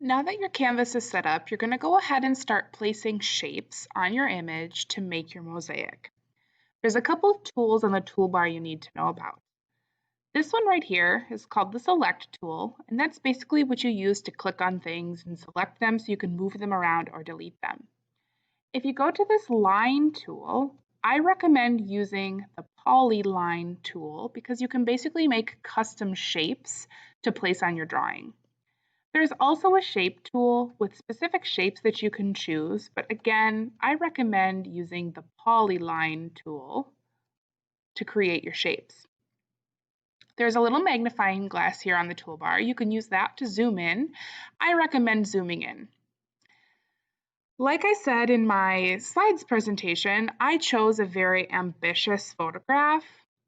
Now that your canvas is set up, you're going to go ahead and start placing shapes on your image to make your mosaic. There's a couple of tools on the toolbar you need to know about. This one right here is called the Select tool, and that's basically what you use to click on things and select them so you can move them around or delete them. If you go to this Line tool, I recommend using the Polyline tool because you can basically make custom shapes to place on your drawing. There's also a shape tool with specific shapes that you can choose, but again, I recommend using the Polyline tool to create your shapes. There's a little magnifying glass here on the toolbar. You can use that to zoom in. I recommend zooming in. Like I said in my slides presentation, I chose a very ambitious photograph.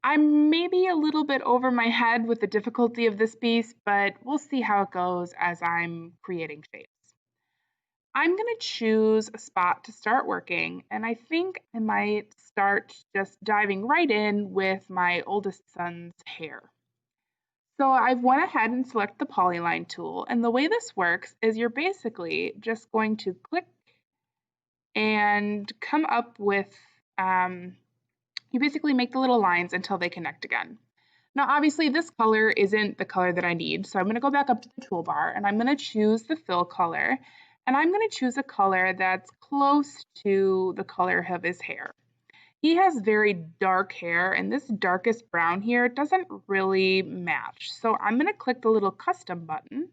I'm maybe a little bit over my head with the difficulty of this piece, but we'll see how it goes as I'm creating shapes. I'm going to choose a spot to start working, and I think I might start just diving right in with my oldest son's hair. So I've went ahead and select the Polyline tool, and the way this works is you're basically just going to click and come up with, you basically make the little lines until they connect again. Now, obviously, this color isn't the color that I need, so I'm going to go back up to the toolbar, and I'm going to choose the fill color, and I'm going to choose a color that's close to the color of his hair. He has very dark hair, and this darkest brown here doesn't really match, so I'm going to click the little custom button,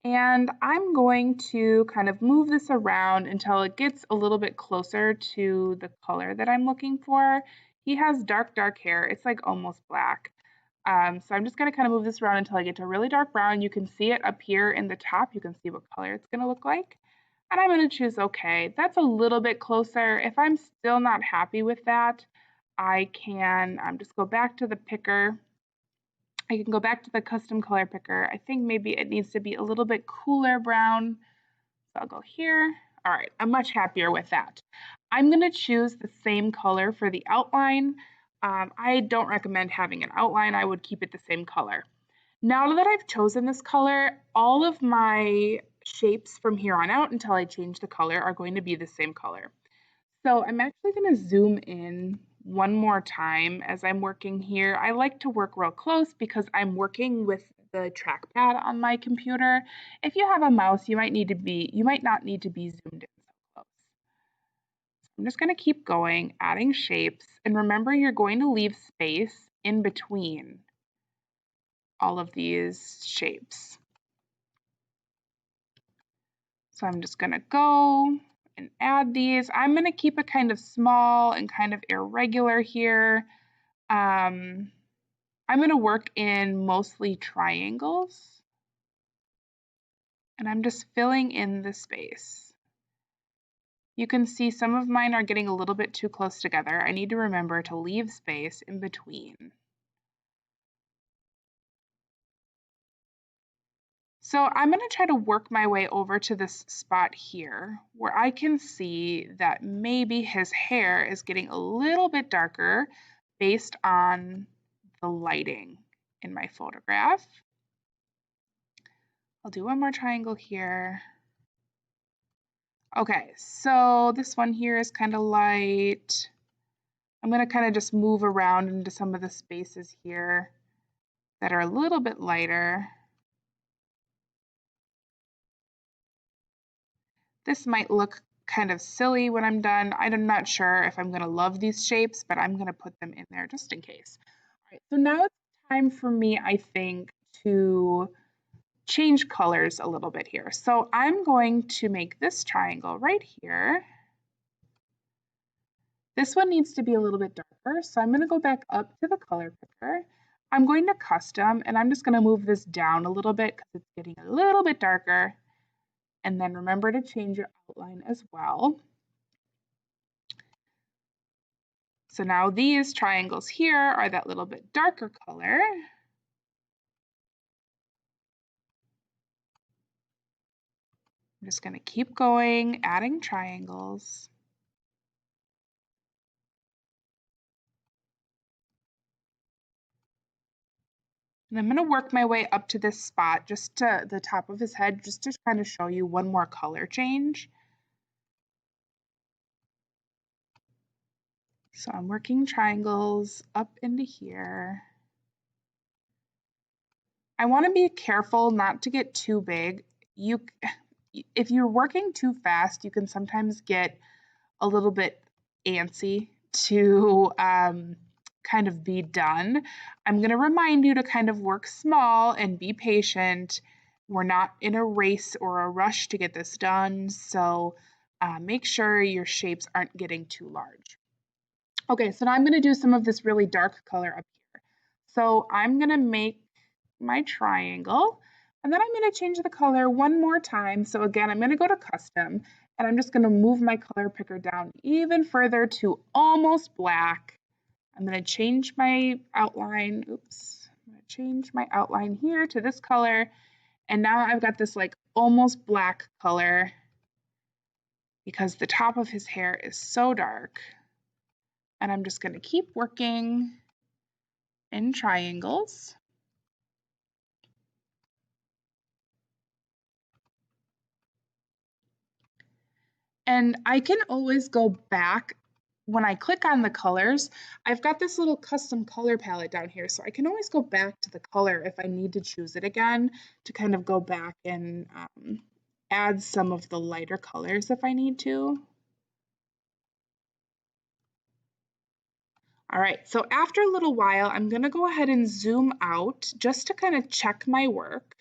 and I'm going to kind of move this around until it gets a little bit closer to the color that I'm looking for. He has dark hair. It's like almost black. So I'm just going to kind of move this around until I get to a really dark brown. You can see it up here in the top. You can see what color it's going to look like. And I'm going to choose OK. That's a little bit closer. If I'm still not happy with that, I can just go back to the picker. I can go back to the custom color picker. I think maybe it needs to be a little bit cooler brown. So I'll go here. All right, I'm much happier with that. I'm going to choose the same color for the outline. I don't recommend having an outline. I would keep it the same color. Now that I've chosen this color, all of my shapes from here on out until I change the color are going to be the same color. So I'm actually going to zoom in one more time as I'm working here. I like to work real close because I'm working with the trackpad on my computer. If you have a mouse, you might not need to be zoomed in so close. So I'm just going to keep going, adding shapes, and remember you're going to leave space in between all of these shapes. So I'm just going to go and add these. I'm going to keep it kind of small and kind of irregular here. I'm going to work in mostly triangles, and I'm just filling in the space. You can see some of mine are getting a little bit too close together. I need to remember to leave space in between. So I'm going to try to work my way over to this spot here where I can see that maybe his hair is getting a little bit darker based on the lighting in my photograph. I'll do one more triangle here. Okay, so this one here is kind of light. I'm going to kind of just move around into some of the spaces here that are a little bit lighter. This might look kind of silly when I'm done. I'm not sure if I'm going to love these shapes, but I'm going to put them in there just in case. All right, so now it's time for me, I think, to change colors a little bit here. So I'm going to make this triangle right here. This one needs to be a little bit darker, so I'm going to go back up to the color picker. I'm going to custom, and I'm just going to move this down a little bit because it's getting a little bit darker. And then remember to change your outline as well. So now these triangles here are that little bit darker color. I'm just going to keep going, adding triangles. And I'm going to work my way up to this spot, just to the top of his head, just to kind of show you one more color change. So I'm working triangles up into here. I want to be careful not to get too big. If you're working too fast, you can sometimes get a little bit antsy to kind of be done. I'm going to remind you to kind of work small and be patient. We're not in a race or a rush to get this done, so make sure your shapes aren't getting too large. Okay, so now I'm going to do some of this really dark color up here. So I'm going to make my triangle, and then I'm going to change the color one more time. So again, I'm going to go to custom, and I'm just going to move my color picker down even further to almost black. I'm going to change my outline. Oops. I'm going to change my outline here to this color, and now I've got this like almost black color because the top of his hair is so dark. And I'm just going to keep working in triangles. And I can always go back when I click on the colors. I've got this little custom color palette down here, so I can always go back to the color if I need to choose it again to kind of go back and add some of the lighter colors if I need to. All right, so after a little while, I'm going to go ahead and zoom out just to kind of check my work.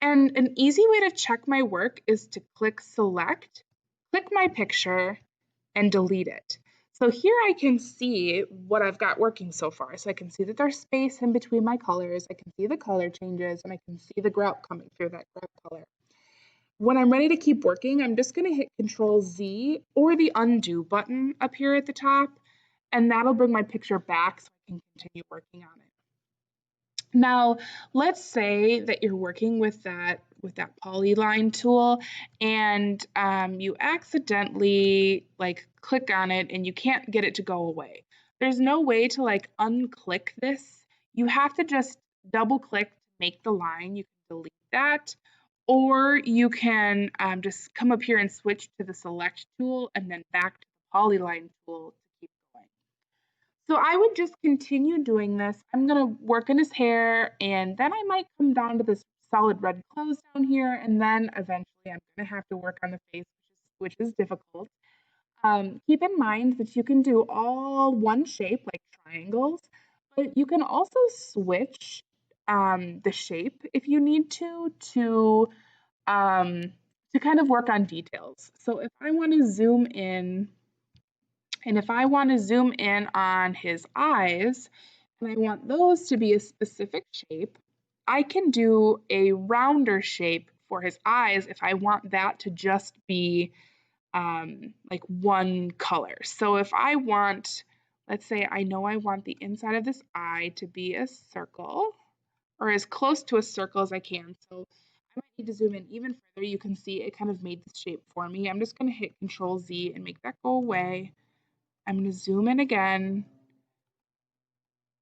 And an easy way to check my work is to click select, click my picture, and delete it. So here I can see what I've got working so far. So I can see that there's space in between my colors, I can see the color changes, and I can see the grout coming through that grout color. When I'm ready to keep working, I'm just going to hit Control Z or the undo button up here at the top, and that'll bring my picture back so I can continue working on it. Now, let's say that you're working with that polyline tool and you accidentally like click on it and you can't get it to go away. There's no way to like unclick this. You have to just double click to make the line. You can delete that, or you can just come up here and switch to the select tool and then back to the polyline tool to keep going. So I would just continue doing this. I'm going to work in his hair, and then I might come down to this solid red clothes down here, and then eventually I'm going to have to work on the face, which is difficult. Keep in mind that you can do all one shape, like triangles, but you can also switch the shape if you need to kind of work on details. So if I want to zoom in, and if I want to zoom in on his eyes, and I want those to be a specific shape, I can do a rounder shape for his eyes if I want that to just be like one color. So if I want, let's say I know I want the inside of this eye to be a circle, or as close to a circle as I can. So I might need to zoom in even further. You can see it kind of made this shape for me. I'm just going to hit Control Z and make that go away. I'm going to zoom in again,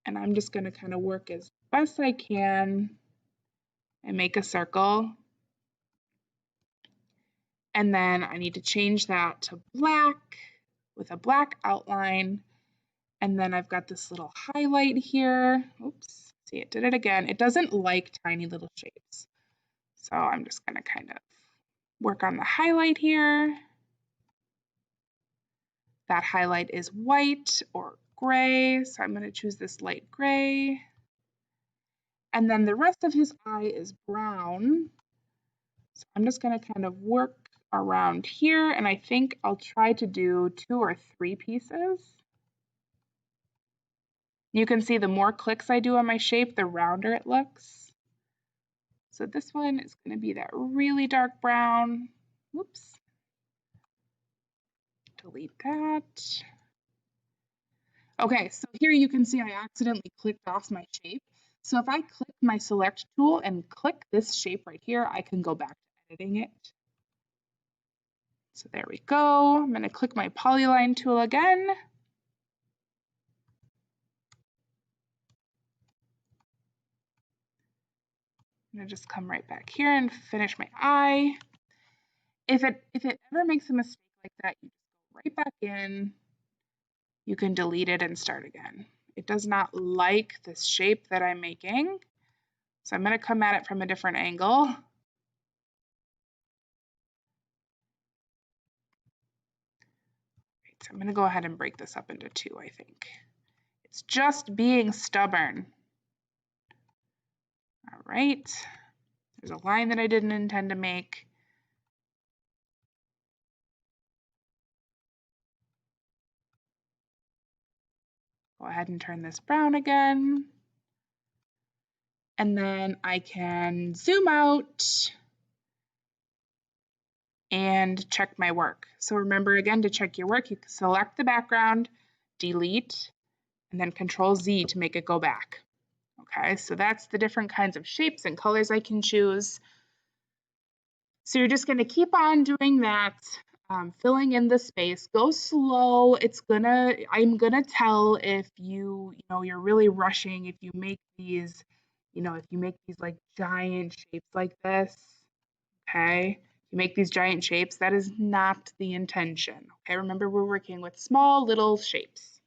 and I'm just going to kind of work as best I can and make a circle. And then I need to change that to black with a black outline. And then I've got this little highlight here. Oops, see, it did it again. It doesn't like tiny little shapes. So I'm just going to kind of work on the highlight here. That highlight is white or gray, so I'm going to choose this light gray. And then the rest of his eye is brown. So I'm just going to kind of work around here, and I think I'll try to do 2 or 3 pieces. You can see the more clicks I do on my shape, the rounder it looks. So this one is going to be that really dark brown. Whoops. Delete that. Okay, so here you can see I accidentally clicked off my shape. So if I click my select tool and click this shape right here, I can go back to editing it. So there we go. I'm going to click my polyline tool again. I'm gonna just come right back here and finish my eye. If it ever makes a mistake like that, you just go right back in. You can delete it and start again. It does not like this shape that I'm making, so I'm gonna come at it from a different angle. Right, so I'm gonna go ahead and break this up into two, I think. It's just being stubborn. All right, there's a line that I didn't intend to make. Go ahead and turn this brown again. And then I can zoom out and check my work. So remember again, to check your work, you can select the background, delete, and then Control Z to make it go back. Okay, so that's the different kinds of shapes and colors I can choose. So you're just gonna keep on doing that, filling in the space. Go slow. I'm gonna tell if you're really rushing, if you make these, if you make these like giant shapes like this, okay? You make these giant shapes, that is not the intention, okay? Remember, we're working with small little shapes.